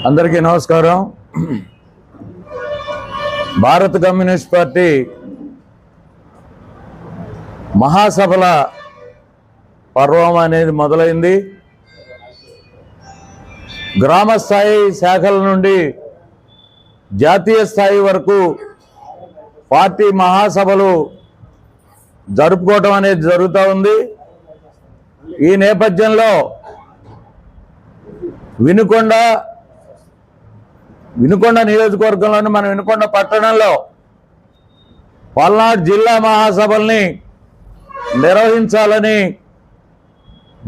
అందరికీ నమస్కారం. భారత కమ్యూనిస్ట్ పార్టీ మహాసభల పర్వం అనేది మొదలైంది. గ్రామ స్థాయి శాఖల నుండి జాతీయ స్థాయి వరకు పార్టీ మహాసభలు జరుపుకోవడం అనేది జరుగుతూ ఉంది. ఈ నేపథ్యంలో వినుకొండ నియోజకవర్గంలోని మన వినుకొండ పట్టణంలో పల్నాడు జిల్లా మహాసభల్ని నిర్వహించాలని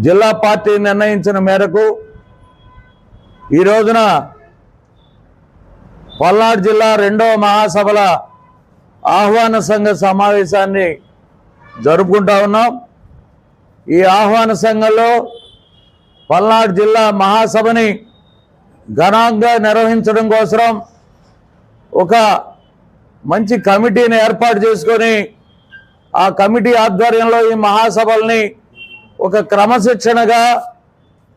జిల్లా పార్టీ నిర్ణయించిన మేరకు ఈ రోజున పల్నాడు జిల్లా 2వ మహాసభల ఆహ్వాన సంఘ సమావేశాన్ని జరుపుకుంటా ఉన్నాం. ఈ ఆహ్వాన సంఘంలో పల్నాడు జిల్లా మహాసభని ఘనంగా నిర్వహించడం కోసం ఒక మంచి కమిటీని ఏర్పాటు చేసుకొని ఆ కమిటీ ఆధ్వర్యంలో ఈ మహాసభల్ని ఒక క్రమశిక్షణగా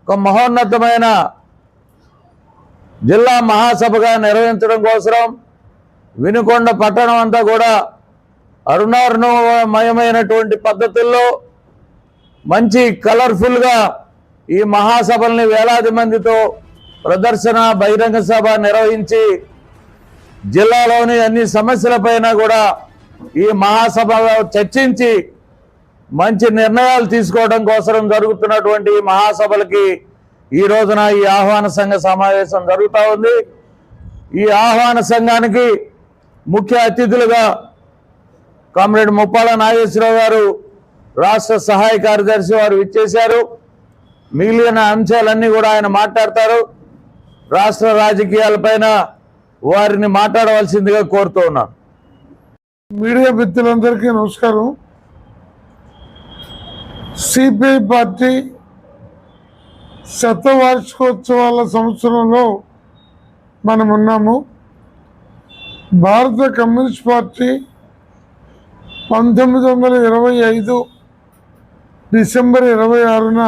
ఒక మహోన్నతమైన జిల్లా మహాసభగా నిర్వహించడం కోసం వినుకొండ పట్టణం అంతా కూడా అరుణారుణమయమైనటువంటి పద్ధతుల్లో మంచి కలర్ఫుల్గా ఈ మహాసభల్ని వేలాది మందితో ప్రదర్శన బహిరంగ సభ నిర్వహించి జిల్లాలోని అన్ని సమస్యలపైన కూడా ఈ మహాసభలో చర్చించి మంచి నిర్ణయాలు తీసుకోవడం కోసం జరుగుతున్నటువంటి ఈ మహాసభలకి ఈ రోజున ఈ ఆహ్వాన సంఘ సమావేశం జరుగుతూ ఉంది. ఈ ఆహ్వాన సంఘానికి ముఖ్య అతిథులుగా కామ్రేడ్ ముప్పాల నాగేశ్వరరావు గారు రాష్ట్ర సహాయ కార్యదర్శి వారు ఇచ్చేశారు. మిగిలిన అంశాలన్నీ కూడా ఆయన మాట్లాడతారు. రాష్ట్ర రాజకీయాలపైన వారిని మాట్లాడవలసిందిగా కోరుతూ ఉన్నాను. మీడియా మిత్రులందరికీ నమస్కారం. సిపిఐ పార్టీ శతవార్షికోత్సవాల సంవత్సరంలో మనం ఉన్నాము. భారత కమ్యూనిస్ట్ పార్టీ 1925 డిసెంబర్ 26న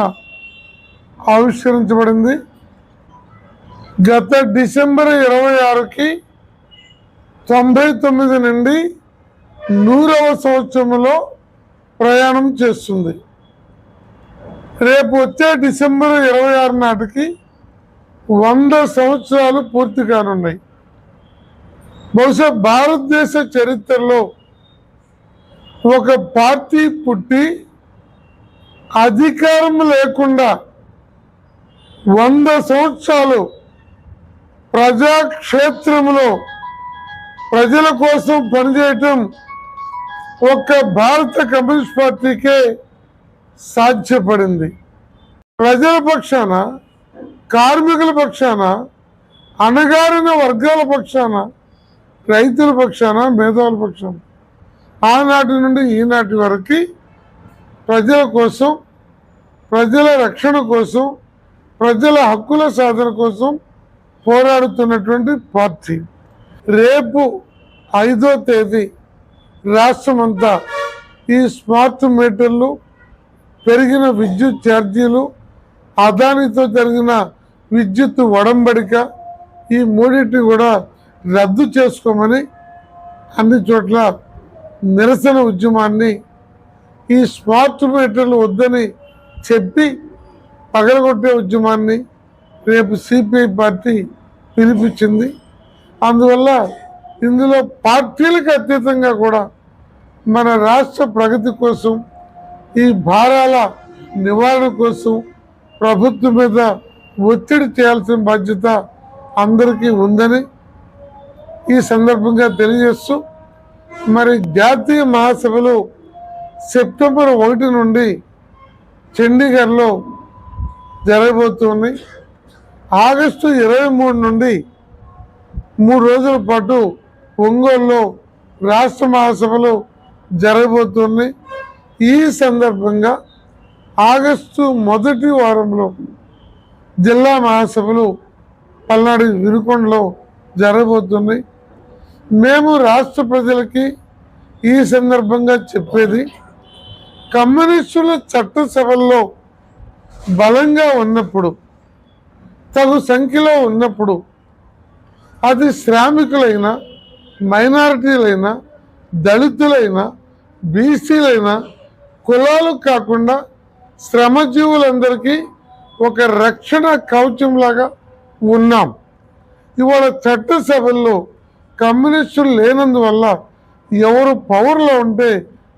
ఆవిష్కరించబడింది. గత డిసెంబర్ 26కి 99 నుండి 100వ సంవత్సరంలో ప్రయాణం చేస్తుంది. రేపు వచ్చే డిసెంబర్ 26 నాటికి 100 సంవత్సరాలు పూర్తి కానున్నాయి. బహుశా భారతదేశ చరిత్రలో ఒక పార్టీ పుట్టి అధికారం లేకుండా 100 సంవత్సరాలు ప్రజాక్షేత్రంలో ప్రజల కోసం పనిచేయటం ఒక్క భారత కమ్యూనిస్ట్ పార్టీకే సాధ్యపడింది. ప్రజల పక్షాన, కార్మికుల పక్షాన, అణగారిన వర్గాల పక్షాన, రైతుల పక్షాన, మేధావుల పక్షాన ఆనాటి నుండి ఈనాటి వరకు ప్రజల కోసం, ప్రజల రక్షణ కోసం, ప్రజల హక్కుల సాధన కోసం పోరాడుతున్నటువంటి పార్టీ. రేపు 5వ తేదీ రాష్ట్రమంతా ఈ స్మార్ట్ మీటర్లు, పెరిగిన విద్యుత్ ఛార్జీలు, అదానితో జరిగిన విద్యుత్ ఒడంబడిక, ఈ మూడింటిని కూడా రద్దు చేసుకోమని అన్ని చోట్ల నిరసన ఉద్యమాన్ని, ఈ స్మార్ట్ మీటర్లు వద్దని చెప్పి పగలగొట్టే ఉద్యమాన్ని రేపు సిపిఐ పార్టీ పిలిపించింది. అందువల్ల ఇందులో పార్టీలకు అతీతంగా కూడా మన రాష్ట్ర ప్రగతి కోసం, ఈ భారాల నివారణ కోసం ప్రభుత్వం మీద ఒత్తిడి చేయాల్సిన బాధ్యత అందరికీ ఉందని ఈ సందర్భంగా తెలియజేస్తూ, మరి జాతీయ మహాసభలు సెప్టెంబర్ 1 నుండి చండీగఢ్లో జరగబోతున్నాయి. ఆగస్టు 23 నుండి 3 రోజుల పాటు ఒంగోలులో రాష్ట్ర మహాసభలు జరగబోతున్నాయి. ఈ సందర్భంగా ఆగస్టు మొదటి వారంలో జిల్లా మహాసభలు పల్నాడు వినుకొండలో జరగబోతున్నాయి. మేము రాష్ట్ర ప్రజలకి ఈ సందర్భంగా చెప్పేది, కమ్యూనిస్టుల చట్టసభల్లో బలంగా ఉన్నప్పుడు, తగు సంఖ్యలో ఉన్నప్పుడు అది శ్రామికులైనా, మైనారిటీలైనా, దళితులైనా, బీసీలైనా, కులాలు కాకుండా శ్రమజీవులందరికీ ఒక రక్షణ కవచంలాగా ఉన్నాం. ఇవాళ చట్టసభల్లో కమ్యూనిస్టులు లేనందువల్ల ఎవరు పవర్లో ఉంటే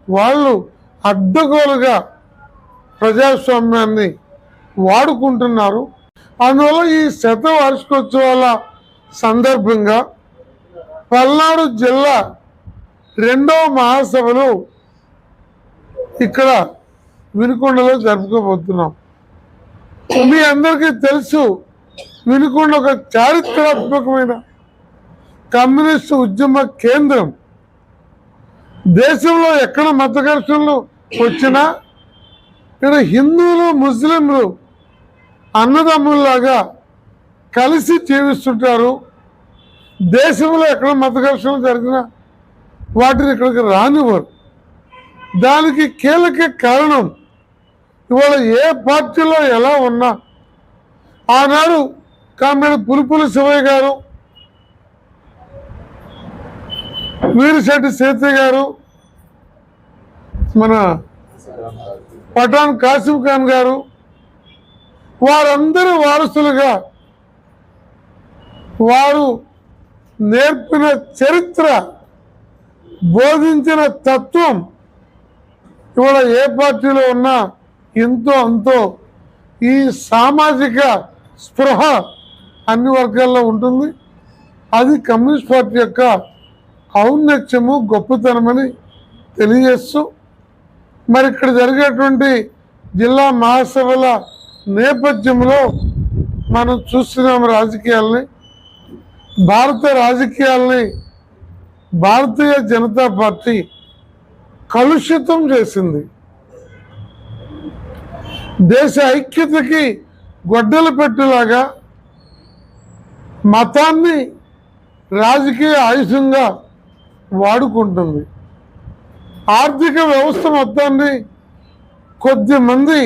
వాళ్ళు అడ్డగోలుగా ప్రజాస్వామ్యాన్ని వాడుకుంటున్నారు. అందువల్ల ఈ శతవార్షికోత్సవాల సందర్భంగా పల్నాడు జిల్లా 2వ మహాసభలు ఇక్కడ వినుకొండలో జరుపుకోబోతున్నాం. మీ అందరికీ తెలుసు, వినుకొండ ఒక చారిత్రాత్మకమైన కమ్యూనిస్టు ఉద్యమ కేంద్రం. దేశంలో ఎక్కడ మత ఘర్షణలు వచ్చినా ఇక్కడ హిందువులు, ముస్లింలు అన్నదమ్ముల్లాగా కలిసి జీవిస్తుంటారు. దేశంలో ఎక్కడ మత ఘర్షణలు జరిగినా వాటిని ఇక్కడికి రానివ్వరు. దానికి కీలక కారణం ఇవాళ ఏ పార్టీలో ఎలా ఉన్నా, ఆనాడు కామ్రేడ్ పులిపులి శివయ్య గారు, వీరిశెట్టి సీతయ్య గారు, మన పఠాన్ కాసిం ఖాన్ గారు, వారందరి వారసులుగా వారు నేర్పిన చరిత్ర, బోధించిన తత్వం ఇవాళ ఏ పార్టీలో ఉన్నా ఎంతో అంతో ఈ సామాజిక స్పృహ అన్ని వర్గాల్లో ఉంటుంది. అది కమ్యూనిస్ట్ పార్టీ యొక్క ఔన్నత్యము, గొప్పతనమని తెలియజేస్తూ, మరి ఇక్కడ జరిగేటువంటి జిల్లా మహాసభల నేపథ్యంలో మనం చూస్తున్నాం రాజకీయాల్ని. భారత రాజకీయాల్ని భారతీయ జనతా పార్టీ కలుషితం చేసింది. దేశ ఐక్యతకి గొడ్డలు పెట్టేలాగా మతాన్ని రాజకీయ ఆయుధంగా వాడుకుంటుంది. ఆర్థిక వ్యవస్థ మొత్తాన్ని కొద్ది మంది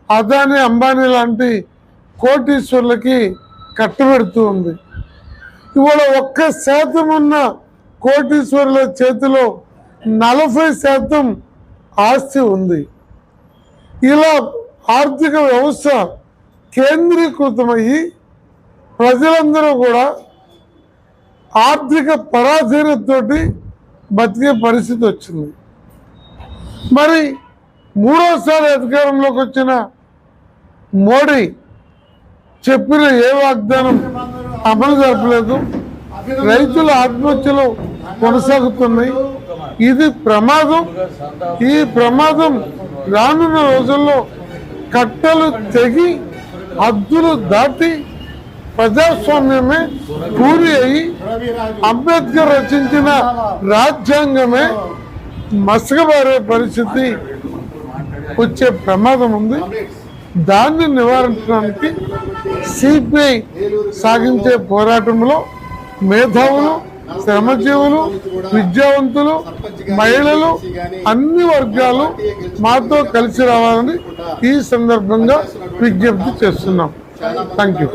అదానీ, అంబానీ లాంటి కోటీశ్వర్లకి కట్టబెడుతూ ఉంది. ఇవాళ 1% ఉన్న కోటీశ్వరుల చేతిలో 40% ఆస్తి ఉంది. ఇలా ఆర్థిక వ్యవస్థ కేంద్రీకృతమయ్యి ప్రజలందరూ కూడా ఆర్థిక పరాధీనతతోటి బతికే పరిస్థితి వచ్చింది. మరి 3వసారి అధికారంలోకి వచ్చిన మోడీ చెప్పిన ఏ వాగ్దానం అమలు జరపలేదు. రైతుల ఆత్మహత్యలు కొనసాగుతున్నాయి. ఇది ప్రమాదం. ఈ ప్రమాదం రానున్న రోజుల్లో కట్టలు తెగి హద్దులు దాటి ప్రజాస్వామ్యమే పూరి అయి అంబేద్కర్ రచించిన రాజ్యాంగమే మసకబారే పరిస్థితి వచ్చే ప్రమాదం ఉంది. దాన్ని నివారించడానికి సిపిఐ సాగించే పోరాటంలో మేధావులు, శ్రమజీవులు, విద్యావంతులు, మహిళలు, అన్ని వర్గాలు మాతో కలిసి రావాలని ఈ సందర్భంగా విజ్ఞప్తి చేస్తున్నాం. Thank you.